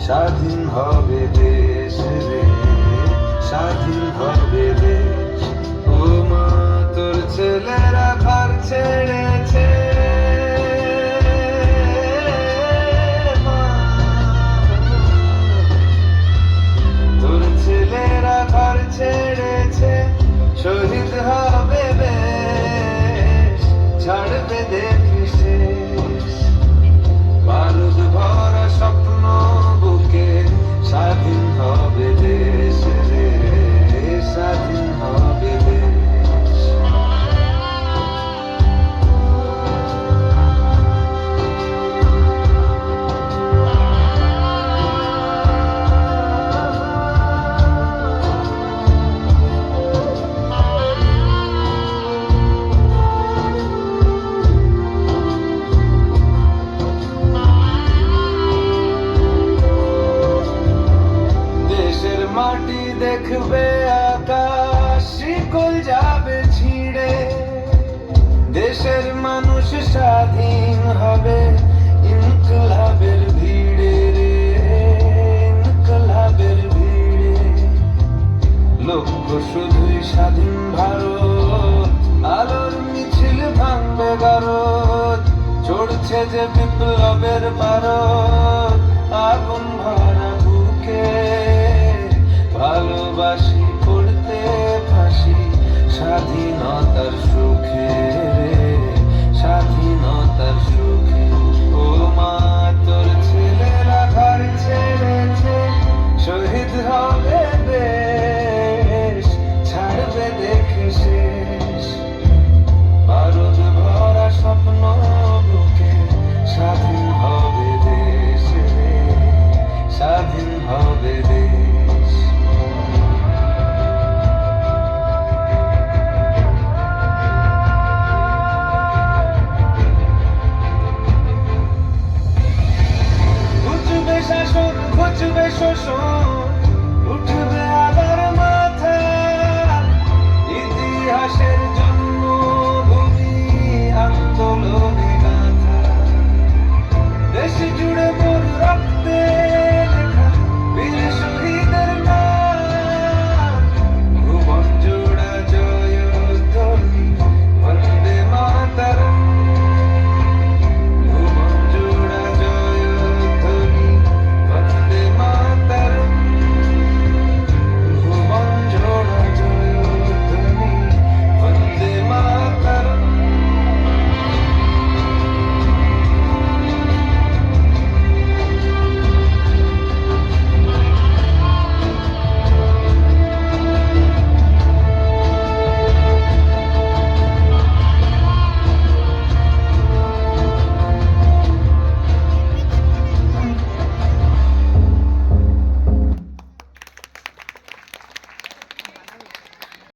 স্বাধীন হবে দেশ রে, স্বাধীন হবে দেশ। ও মা তোর ছেলেরা ঘর ছেড়েছে, মা, তোর ছেলেরা ঘর ছেড়েছে, শহীদ হবে বেশ, ছাড়বে দেশ শেষ। বারুদ ভরা স্বপ্ন বুকে, স্বাধীন হবে দেশ রে, স্বাধীন হবে দেশ। মাটি দেখবে আকাশ, শিকল যাবে ছিঁড়ে, দেশের মানুষ স্বাধীন হবে ইনকলাবের ভিড়ে রে, ইনকলাবের ভিড়ে। লক্ষ্য শুধুই স্বাধীন ভারত, আলোর মিছিল ভাঙবে গারদ, চড়ছে যে বিপ্লবের পারদ, আগুন ভরা বুকে ভালোবাসি পড়তে ফাঁসি, স্বাধীনতার সুখে রে, স্বাধীনতার সুখে। ও মা তোর ছেলেরা ঘর ছেড়েছে, শহীদ হবে